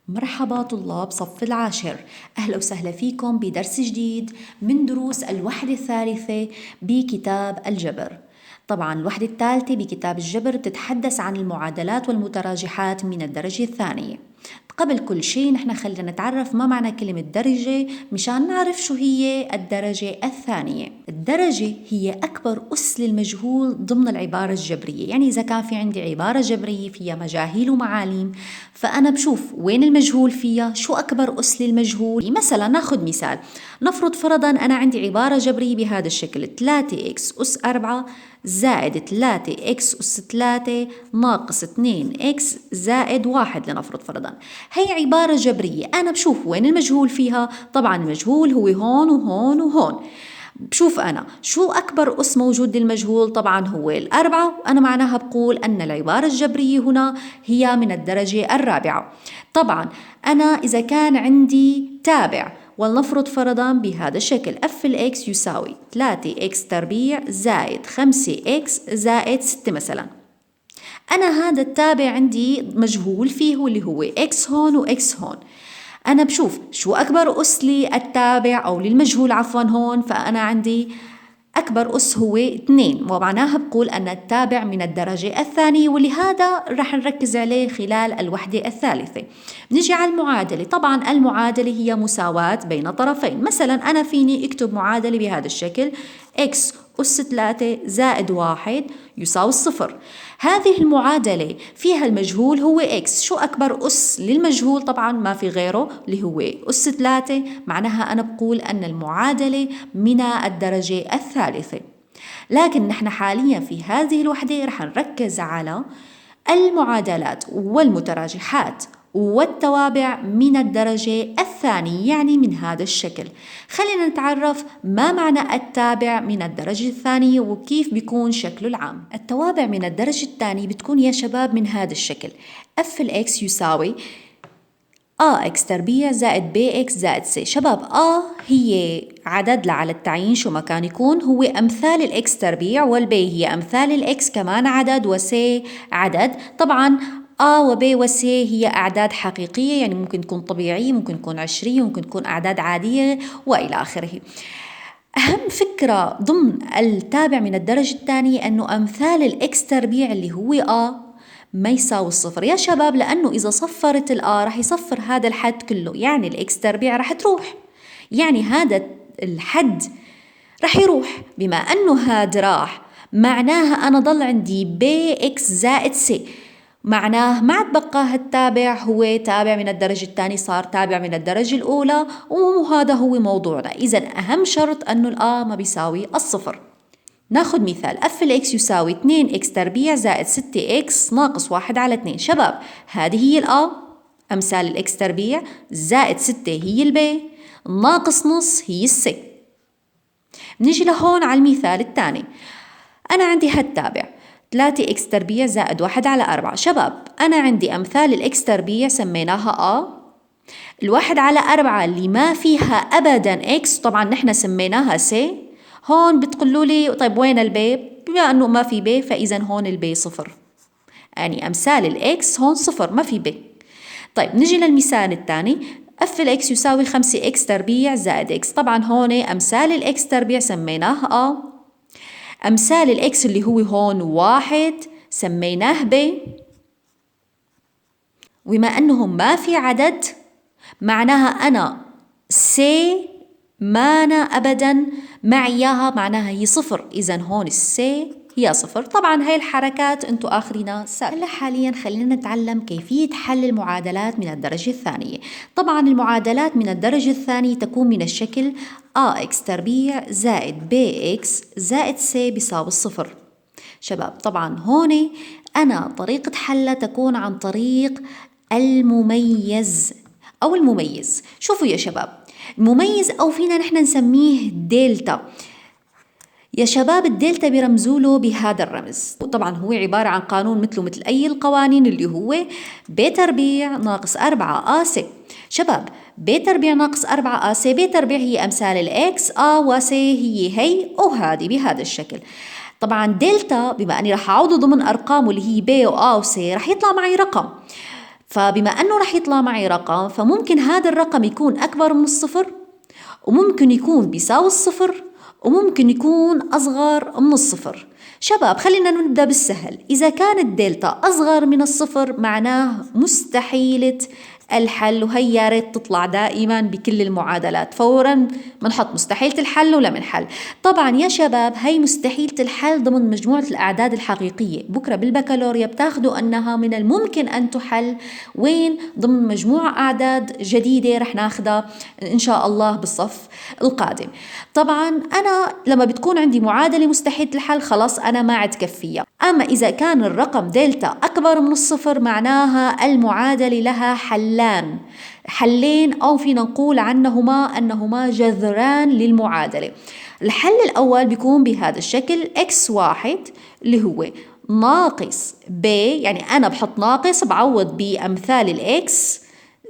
مرحبا طلاب صف العاشر. أهلا وسهلا فيكم بدرس جديد من دروس الوحدة الثالثة بكتاب الجبر. طبعا الوحدة الثالثة بكتاب الجبر بتتحدث عن المعادلات والمتراجحات من الدرجة الثانية. قبل كل شيء نحن خلينا نتعرف ما معنى كلمة درجة مشان نعرف شو هي الدرجة الثانية. الدرجة هي أكبر أس للمجهول ضمن العبارة الجبرية، يعني إذا كان في عندي عبارة جبرية فيها مجاهيل ومعاليم فأنا بشوف وين المجهول فيها، شو أكبر أس للمجهول. مثلا ناخد مثال، نفرض فرضا أنا عندي عبارة جبرية بهذا الشكل: 3x أس 4 زائد 3x أس 3 ناقص 2x زائد 1 لنفرض فرضا. هي عبارة جبرية، أنا بشوف وين المجهول فيها. طبعا المجهول هو هون وهون وهون. بشوف أنا شو أكبر أس موجود للمجهول، طبعا هو الأربعة، وأنا معناها بقول أن العبارة الجبرية هنا هي من الدرجة الرابعة. طبعا أنا إذا كان عندي تابع ولنفرض فرضا بهذا الشكل: اف الاكس يساوي 3x تربيع زائد 5x زائد 6 مثلا. أنا هذا التابع عندي مجهول فيه واللي هو x هون و x هون. أنا بشوف شو أكبر أس للتابع أو للمجهول عفوا هون، فأنا عندي أكبر أس هو 2، ومعناها بقول أن التابع من الدرجة الثانية، ولهذا رح نركز عليه خلال الوحدة الثالثة. نجي على المعادلة. طبعا المعادلة هي مساواة بين طرفين. مثلا أنا فيني أكتب معادلة بهذا الشكل: x أس 3 زائد 1 يساوي 0. هذه المعادلة فيها المجهول هو x. شو أكبر أس للمجهول؟ طبعا ما في غيره اللي هو أس 3، معناها أنا بقول أن المعادلة من الدرجة الثالثة. لكن نحن حاليا في هذه الوحدة رح نركز على المعادلات والمتراجحات والتوابع من الدرجة الثانية، يعني من هذا الشكل. خلينا نتعرف ما معنى التابع من الدرجة الثانية وكيف بيكون شكله العام. التوابع من الدرجة الثانية بتكون يا شباب من هذا الشكل: اف الاكس يساوي اكس تربيع زائد بي اكس زائد سي. شباب هي عدد على التعيين شو ما كان يكون، هو امثال الاكس تربيع، والبي هي امثال الاكس كمان عدد، وسي عدد. طبعا وبي وسي هي أعداد حقيقية، يعني ممكن تكون طبيعية، ممكن تكون عشرية، ممكن تكون أعداد عادية وإلى آخره. أهم فكرة ضمن التابع من الدرجة الثانية أنه أمثال الإكس تربيع اللي هو ما يساوي الصفر يا شباب، لأنه إذا صفرت رح يصفر هذا الحد كله، يعني الإكس تربيع رح تروح، يعني هذا الحد رح يروح. بما أنه هاد راح معناها أنا ضل عندي بي إكس زائد سي، معناه ما عاد بقى هالتابع هو تابع من الدرجة الثانية، صار تابع من الدرجة الأولى، وهذا هو موضوعنا. إذا أهم شرط أنه ما بيساوي الصفر. ناخد مثال: اف الاكس يساوي 2 اكس تربيع زائد 6 اكس ناقص 1 على 2. شباب هذه هي أمثال الاكس تربيع، زائد 6 هي البي، ناقص نص هي السي. نيجي لهون على المثال الثاني، أنا عندي هالتابع 3 إكس تربيع زائد 1 على 4. شباب أنا عندي أمثال الإكس تربيع سميناها الواحد على 4 اللي ما فيها أبدا إكس، طبعا نحن سميناها سي. هون بتقولوا لي طيب وين البي؟ بما أنه ما في بي فإذا هون البي صفر، يعني أمثال الإكس هون صفر، ما في بي. طيب نجي للمثال الثاني: اف الاكس يساوي 5 اكس تربيع زائد اكس. طبعا هون أمثال الإكس تربيع سميناها أمثال الإكس اللي هو هون 1 سميناه ب. وبما أنهم ما في عدد معناها أنا سي مانا أبدا معي إياها، معناها هي صفر، إذا هون السي هي صفر. طبعا هاي الحركات انتو آخرين سهلة. هلا حاليا خلينا نتعلم كيفية حل المعادلات من الدرجة الثانية. طبعا المعادلات من الدرجة الثانية تكون من الشكل اكس تربيع زائد بي اكس زائد سي بيساوي الصفر. شباب طبعا هون أنا طريقة حلها تكون عن طريق المميز أو المميز. شوفوا يا شباب، المميز أو فينا نحن نسميه دلتا. يا شباب الدلتا برمزوله بهذا الرمز، طبعا هو عبارة عن قانون مثله مثل أي القوانين اللي هو ب تربيع ناقص 4 سي. شباب ب تربيع ناقص 4 سي، ب تربيع هي أمثال الإكس، وسي هي وهذه بهذا الشكل. طبعا دلتا بما أني رح أعوض ضمن أرقام اللي هي ب وسي رح يطلع معي رقم، فبما أنه رح يطلع معي رقم، فممكن هذا الرقم يكون أكبر من الصفر، وممكن يكون بيساوي الصفر، وممكن يكون أصغر من الصفر. شباب خلينا نبدأ بالسهل. إذا كانت دلتا أصغر من الصفر معناه مستحيلة الحل، وهي يا ريت تطلع دائما بكل المعادلات. فورا بنحط مستحيلة الحل ولا منحل. طبعا يا شباب هي مستحيلة الحل ضمن مجموعة الأعداد الحقيقية. بكرة بالبكالوريا بتاخدوا أنها من الممكن أن تحل وين؟ ضمن مجموعة أعداد جديدة رح ناخدها إن شاء الله بالصف القادم. طبعا أنا لما بتكون عندي معادلة مستحيلة الحل خلاص أنا ما عاد كفية. أما إذا كان الرقم دلتا أكبر من الصفر معناها المعادلة لها حلين أو فينا نقول عنهما أنهما جذران للمعادلة. الحل الأول بيكون بهذا الشكل: x1 اللي هو ناقص b، يعني أنا بحط ناقص بعوض بأمثال الإكس،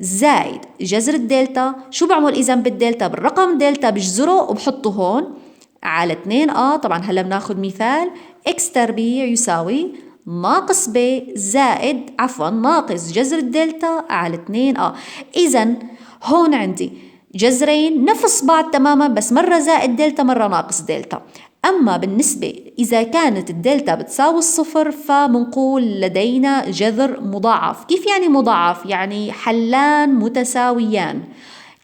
زائد جذر الدلتا. شو بعمل إذا بالدلتا؟ بالرقم دلتا بجذره وبحطه هون على 2 طبعا هلا بناخد مثال x تربيع يساوي ناقص b زائد ناقص جذر الدلتا على 2 إذا هون عندي جذرين نفس بعض تماما، بس مرة زائد دلتا مرة ناقص دلتا. أما بالنسبة إذا كانت الدلتا بتساوي الصفر فمنقول لدينا جذر مضاعف. كيف يعني مضاعف؟ يعني حلان متساويان.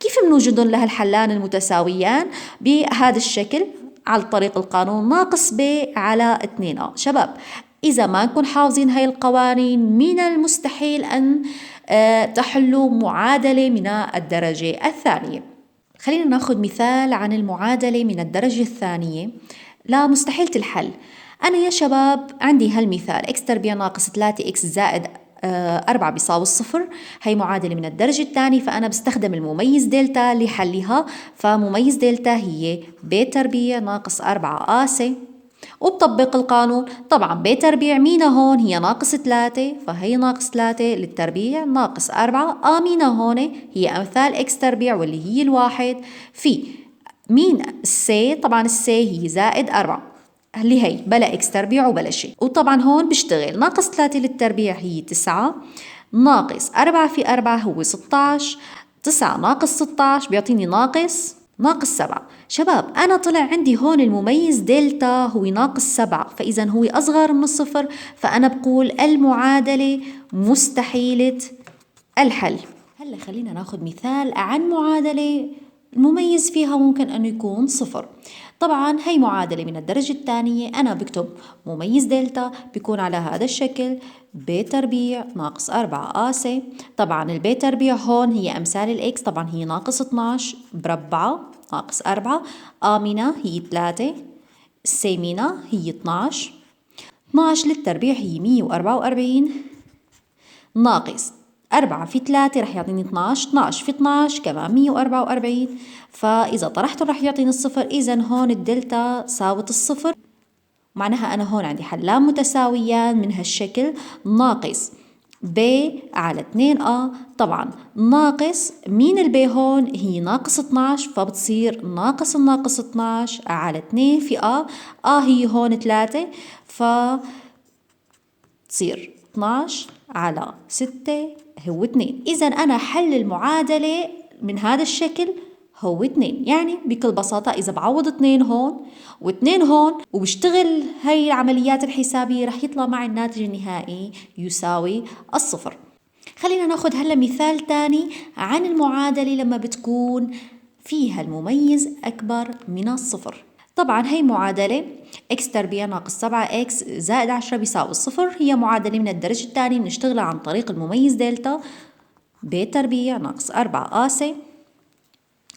كيف بنوجد لها الحلان المتساويان؟ بهذا الشكل على طريق القانون: ناقص ب على 2 شباب إذا ما نكون حافظين هاي القوانين من المستحيل أن تحلوا معادلة من الدرجة الثانية. خلينا ناخد مثال عن المعادلة من الدرجة الثانية لا مستحيلة الحل. أنا يا شباب عندي هالمثال x تربيع ناقص 3x زائد 4 بيساوي الصفر. هي معادلة من الدرجة الثانية، فأنا بستخدم المميز دلتا لحلها. فمميز دلتا هي ب تربيع ناقص 4 آسة، وبطبق القانون. طبعا ب تربيع مينا هون هي ناقص 3، فهي ناقص 3 للتربيع ناقص 4 مينا هون هي أمثال x تربيع واللي هي الواحد في مين السي. طبعا السي هي زائد 4 اللي هي بلا x تربيع وبلا شيء. وطبعا هون بشتغل ناقص 3 للتربيع هي 9 ناقص 4 في 4 هو 16، 9 ناقص 16 بيعطيني ناقص 7. شباب أنا طلع عندي هون المميز دلتا هو ناقص 7، فإذا هو أصغر من الصفر، فأنا بقول المعادلة مستحيلة الحل. هلا خلينا ناخد مثال عن معادلة المميز فيها ممكن أنه يكون صفر. طبعا هي معادلة من الدرجة الثانية. أنا بكتب مميز دلتا بيكون على هذا الشكل: ب تربيع ناقص 4 آسة. طبعا الب تربيع هون هي أمثال الإكس، طبعا هي ناقص 12 بربعة ناقص 4 مينا هي 3، السي مينا هي 12 للتربيع هي 144 ناقص 4 في 3 رح يعطيني 12 في 12 كمان 144. فإذا طرحته رح يعطيني الصفر. إذا هون الدلتا ساوت الصفر، معناها أنا هون عندي حلان متساويان من هالشكل: ناقص ب على 2 طبعا ناقص مين البي هون هي ناقص 12، فبتصير ناقص الناقص 12 على 2 في هي هون 3، فتصير 12 على 6 هو 2. إذا أنا حل المعادلة من هذا الشكل هو 2. يعني بكل بساطة إذا بعوض 2 هون و2 هون وبشتغل هاي العمليات الحسابية رح يطلع معي الناتج النهائي يساوي الصفر. خلينا ناخد هلا مثال تاني عن المعادلة لما بتكون فيها المميز أكبر من الصفر. طبعا هي معادلة x تربيع ناقص 7x زائد 10 بيساوي الصفر. هي معادلة من الدرجة الثانية بنشتغلها عن طريق المميز دلتا: ب تربيع ناقص 4 آسة،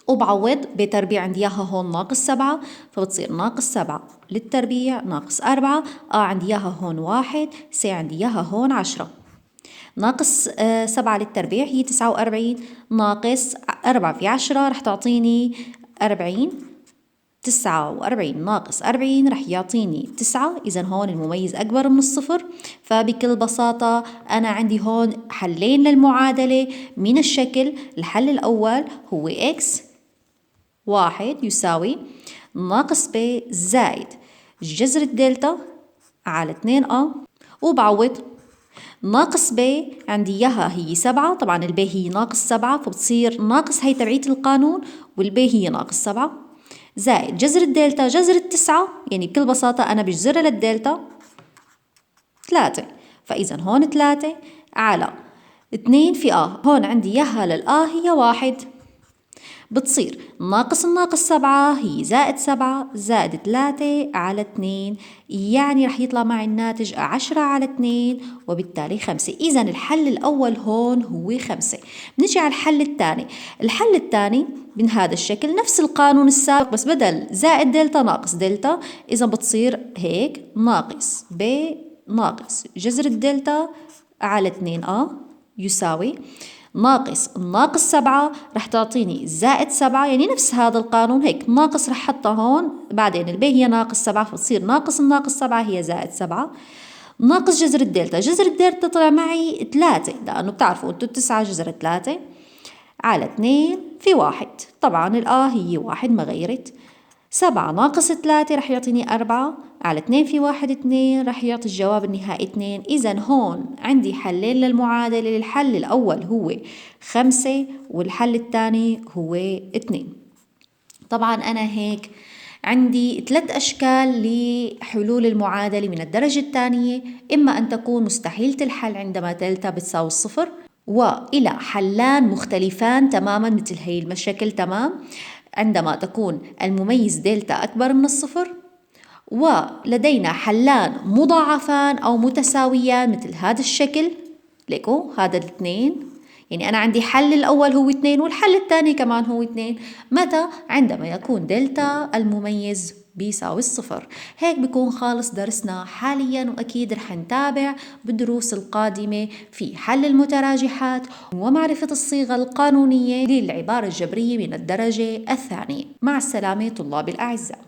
وبعوض ب تربيع عندي اياها هون ناقص 7، فبتصير ناقص 7 للتربيع ناقص 4 عندي اياها هون 1، سي عندي اياها هون 10. ناقص 7 للتربيع هي 49 ناقص 4 في 10 رح تعطيني 40. 49 ناقص 40 رح يعطيني 9. إذا هون المميز أكبر من الصفر. فبكل بساطة أنا عندي هون حلين للمعادلة من الشكل: الحل الأول هو x 1 يساوي ناقص ب زائد جذر الدلتا على 2 وبعوض ناقص ب عندي إياها هي 7، طبعا الب هي ناقص 7 فبتصير ناقص هي تبعية القانون، والب هي ناقص 7 زائد جذر الدلتا جذر التسعة، يعني بكل بساطة أنا بجذرها للدلتا 3، فإذا هون 3 على 2 في هون عندي إياها هي 1، بتصير ناقص الناقص 7 هي زائد 7 زائد 3 على 2، يعني رح يطلع معي الناتج 10 على 2 وبالتالي 5. إذا الحل الأول هون هو 5. بنجي على الحل الثاني. الحل الثاني من هذا الشكل نفس القانون السابق، بس بدل زائد دلتا ناقص دلتا، إذا بتصير هيك ناقص ب ناقص جذر الدلتا على 2 يساوي ناقص الناقص 7 رح تعطيني زائد 7، يعني نفس هذا القانون هيك ناقص رح حطها هون، بعدين الب هي ناقص 7 فتصير ناقص الناقص 7 هي زائد 7 ناقص جذر الدلتا. جذر الدلتا طلع معي 3 لأنه بتعرفوا انتوا 9 جذر 3 على 2 في 1، طبعا هي 1 ما غيرت. 7 ناقص 3 رح يعطيني 4 على 2 في 1 2 رح يعطي الجواب النهائي 2. إذا هون عندي حلين للمعادلة، الحل الأول هو 5 والحل الثاني هو 2. طبعا أنا هيك عندي 3 أشكال لحلول المعادلة من الدرجة الثانية، إما أن تكون مستحيلة الحل عندما دلتا بتساوي 0، وإلى حلان مختلفان تماما مثل هي المشاكل تمام عندما تكون المميز دلتا أكبر من 0، ولدينا حلان مضاعفان أو متساويان مثل هذا الشكل. ليكو هذا 2، يعني أنا عندي حل الأول هو 2 والحل الثاني كمان هو 2 متى؟ عندما يكون دلتا المميز بيساوي 0. هيك بيكون خالص درسنا حاليا، وأكيد رح نتابع بالدروس القادمة في حل المتراجحات ومعرفة الصيغة القانونية للعبارة الجبرية من الدرجة الثانية. مع السلامة طلاب الأعزاء.